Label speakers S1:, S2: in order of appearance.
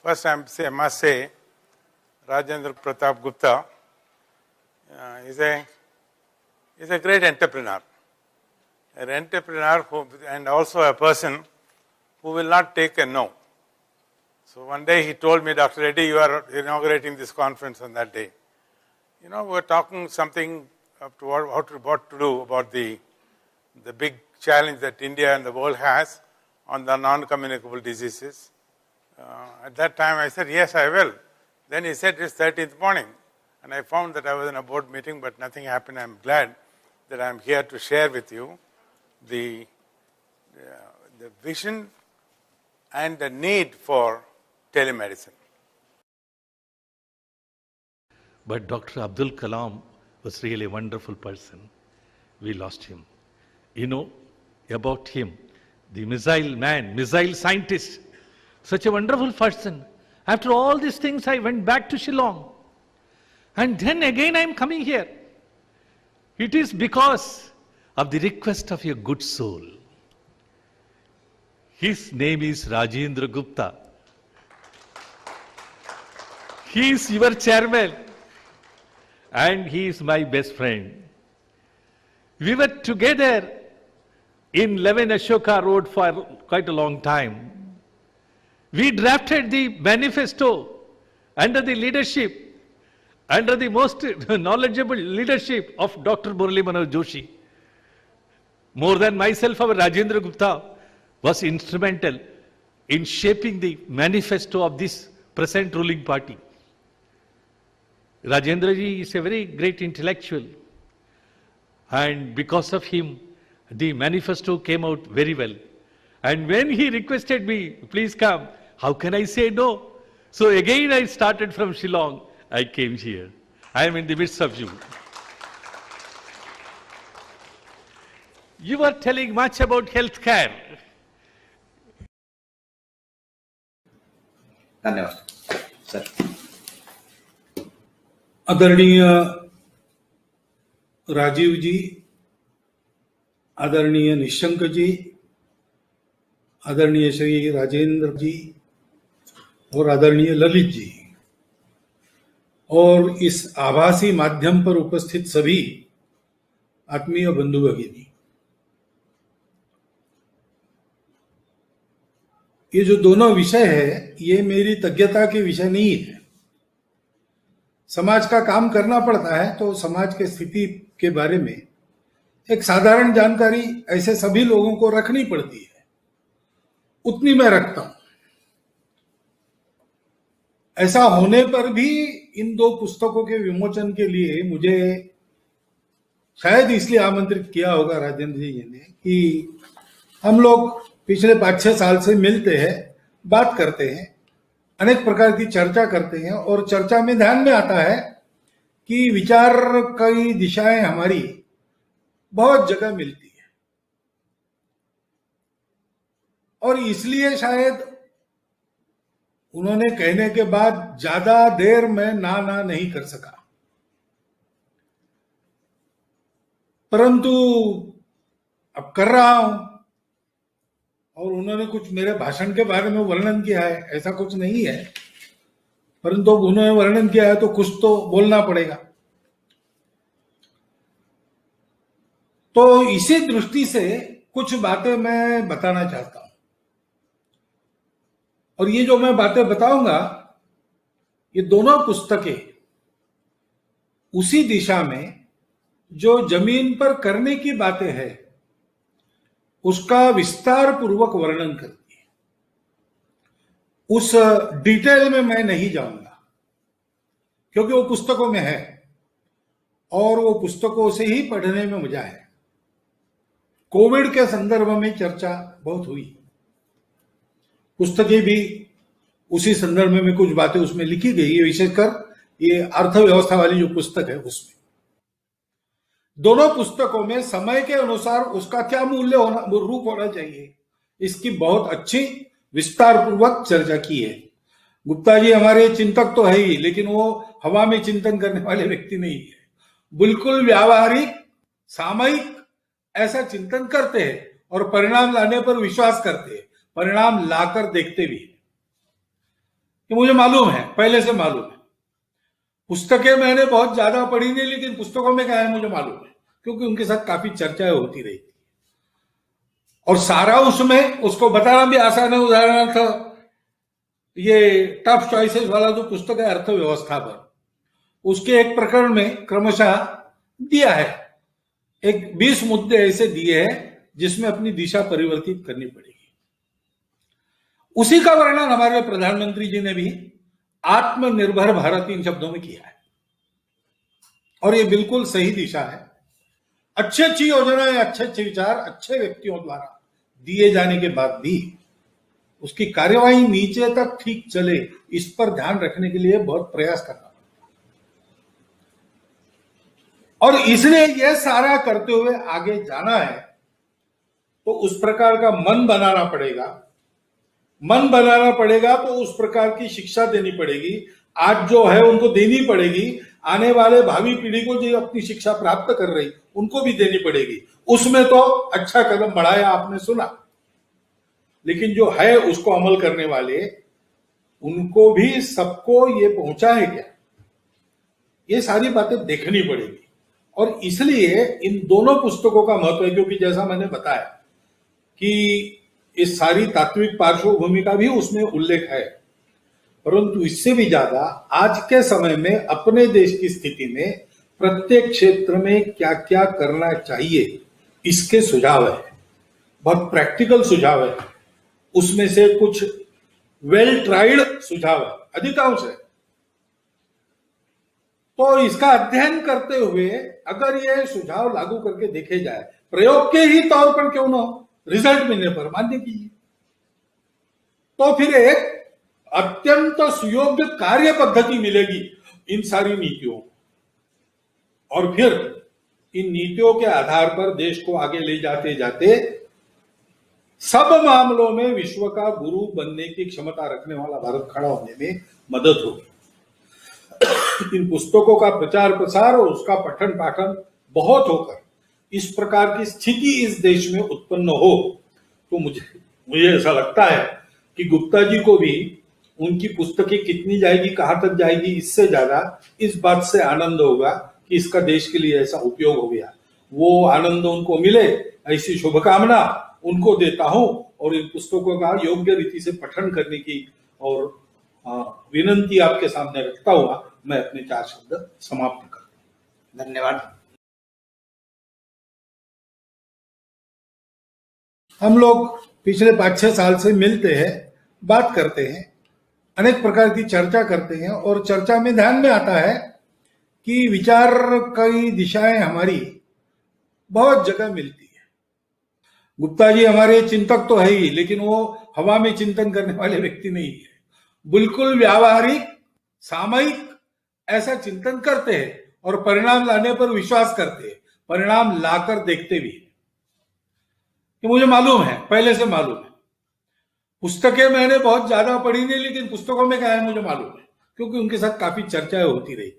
S1: First, I must say, Rajendra Pratap Gupta is a great entrepreneur. An entrepreneur and also a person who will not take a no. So one day he told me, Dr. Reddy, you are inaugurating this conference on that day. You know, we're talking something up to what to do about the big challenge that India and the world has on the non-communicable diseases. At that time I said, yes, I will. Then he said, it's 13th morning. And I found that I was in a board meeting, but nothing happened. I'm glad that I'm here to share with you the vision and the need for telemedicine.
S2: But Dr. Abdul Kalam was really a wonderful person. We lost him. You know about him, the missile man, missile scientist, such a wonderful person. After all these things, I went back to Shillong. And then again I am coming here. It is because of the request of your good soul. His name is Rajendra Gupta. He is your chairman. And he is my best friend. We were together in 11 Ashoka Road for quite a long time. We drafted the manifesto under the leadership, under the most knowledgeable leadership of Dr. Murali Manohar Joshi. More than myself, our Rajendra Gupta was instrumental in shaping the manifesto of this present ruling party. Rajendra ji is a very great intellectual, and because of him, the manifesto came out very well. And when he requested me, please come, how can I say no? So again I started from Shillong, I came here. I am in the midst of you. You are telling much about healthcare.
S3: धन्यवाद sir.
S4: आदरणीय राजीव जी, आदरणीय निशंक जी, आदरणीय श्री राजेंद्र जी और आदरणीय ललित जी, और इस आभासी माध्यम पर उपस्थित सभी आत्मीय बंधु भगिनी, ये जो दोनों विषय है ये मेरी तज्ञता के विषय नहीं है। समाज का काम करना पड़ता है तो समाज के स्थिति के बारे में एक साधारण जानकारी ऐसे सभी लोगों को रखनी पड़ती है, उतनी मैं रखता हूं। ऐसा होने पर भी इन दो पुस्तकों के विमोचन के लिए मुझे शायद इसलिए आमंत्रित किया होगा राजेंद्र जी ने कि हम लोग पिछले 5-6 साल से मिलते हैं, बात करते हैं, अनेक प्रकार की चर्चा करते हैं, और चर्चा में ध्यान में आता है कि विचार की दिशाएं हमारी बहुत जगह मिलती है, और इसलिए शायद उन्होंने कहने के बाद ज्यादा देर में ना नहीं कर सका। परंतु अब कर रहा हूं, और उन्होंने कुछ मेरे भाषण के बारे में वर्णन किया है, ऐसा कुछ नहीं है, परंतु उन्होंने वर्णन किया है तो कुछ तो बोलना पड़ेगा। तो इसी दृष्टि से कुछ बातें मैं बताना चाहता हूं, और ये जो मैं बातें बताऊंगा ये दोनों पुस्तकें उसी दिशा में जो जमीन पर करने की बातें हैं उसका विस्तार पूर्वक वर्णन करती है। उस डिटेल में मैं नहीं जाऊंगा क्योंकि वो पुस्तकों में है और वो पुस्तकों से ही पढ़ने में मजा है। कोविड के संदर्भ में चर्चा बहुत हुई, पुस्तकें भी उसी संदर्भ में कुछ बातें उसमें लिखी गई है, विशेषकर ये अर्थव्यवस्था वाली जो पुस्तक है उसमें। दोनों पुस्तकों में समय के अनुसार उसका क्या मूल्य रूप होना चाहिए इसकी बहुत अच्छी विस्तार पूर्वक चर्चा की है। गुप्ता जी हमारे चिंतक तो है ही, लेकिन वो हवा में चिंतन करने वाले व्यक्ति नहीं है, बिल्कुल व्यावहारिक सामयिक ऐसा चिंतन करते हैं और परिणाम लाने पर विश्वास करते हैं, परिणाम लाकर देखते भी। कि मुझे मालूम है, पहले से मालूम है। पुस्तकें मैंने बहुत ज्यादा पढ़ी नहीं, लेकिन पुस्तकों में क्या है मुझे मालूम है, क्योंकि उनके साथ काफी चर्चाएं होती रही थी। और सारा उसमें उसको बताना भी आसान है। उदाहरणार्थ ये टफ चॉइसेस वाला जो पुस्तक है अर्थव्यवस्था पर, उसके एक प्रकरण में क्रमशः दिया है, एक 20 मुद्दे ऐसे दिए हैं जिसमें अपनी दिशा परिवर्तित करनी पड़ेगी। उसी का वर्णन हमारे प्रधानमंत्री जी ने भी आत्मनिर्भर भारत इन शब्दों में किया है, और ये बिल्कुल सही दिशा है। अच्छी अच्छी योजनाएं, अच्छे अच्छे विचार अच्छे व्यक्तियों द्वारा दिए जाने के बाद भी उसकी कार्यवाही नीचे तक ठीक चले, इस पर ध्यान रखने के लिए बहुत प्रयास करना पड़ता है। और इसलिए यह सारा करते हुए आगे जाना है तो उस प्रकार का मन बनाना पड़ेगा। मन बनाना पड़ेगा तो उस प्रकार की शिक्षा देनी पड़ेगी, आज जो है उनको देनी पड़ेगी, आने वाले भावी पीढ़ी को जो अपनी शिक्षा प्राप्त कर रही उनको भी देनी पड़ेगी। उसमें तो अच्छा कदम बढ़ाया आपने सुना, लेकिन जो है उसको अमल करने वाले उनको भी सबको ये पहुंचाए क्या, ये सारी बातें देखनी पड़ेगी। और इसलिए इन दोनों पुस्तकों का महत्व है, क्योंकि जैसा मैंने बताया कि इस सारी तात्विक पार्श्वभूमि का भी उसमें उल्लेख है, परंतु इससे भी ज्यादा आज के समय में अपने देश की स्थिति में प्रत्येक क्षेत्र में क्या क्या करना चाहिए इसके सुझाव है, बहुत प्रैक्टिकल सुझाव है। उसमें से कुछ वेल ट्राइड सुझाव है, अधिकांश है। तो इसका अध्ययन करते हुए अगर ये सुझाव लागू करके देखे जाए, प्रयोग के ही तौर पर क्यों ना हो, रिजल्ट मिलने पर मान्य कीजिए, तो फिर एक अत्यंत सुयोग्य कार्य पद्धति मिलेगी इन सारी नीतियों। और फिर इन नीतियों के आधार पर देश को आगे ले जाते जाते सब मामलों में विश्व का गुरु बनने की क्षमता रखने वाला भारत खड़ा होने में मदद होगी। इन पुस्तकों का प्रचार प्रसार और उसका पठन पाठन बहुत होकर इस प्रकार की स्थिति इस देश में उत्पन्न हो, तो मुझे ऐसा लगता है कि गुप्ता जी को भी उनकी पुस्तकें कितनी जाएगी, कहां तक जाएगी, इससे ज्यादा इस बात से आनंद होगा कि इसका देश के लिए ऐसा उपयोग हो गया। वो आनंद उनको मिले, ऐसी शुभकामना उनको देता हूं और इन पुस्तकों का योग्य रीति से पठन करने की और विनंती आपके सामने रखता हुआ मैं अपने 4 शब्द समाप्त करता हूं।
S3: धन्यवाद।
S4: हम लोग पिछले 5-6 साल से मिलते हैं, बात करते हैं, अनेक प्रकार की चर्चा करते हैं, और चर्चा में ध्यान में आता है कि विचार की दिशाएं हमारी बहुत जगह मिलती है। गुप्ता जी हमारे चिंतक तो है ही, लेकिन वो हवा में चिंतन करने वाले व्यक्ति नहीं है, बिल्कुल व्यावहारिक सामयिक ऐसा चिंतन करते हैं और परिणाम लाने पर विश्वास करते हैं, परिणाम लाकर देखते भी हैं। कि मुझे मालूम है, पहले से मालूम है। पुस्तकें मैंने बहुत ज्यादा पढ़ी नहीं, लेकिन पुस्तकों में क्या है मुझे मालूम है, क्योंकि उनके साथ काफी चर्चाएं होती रही।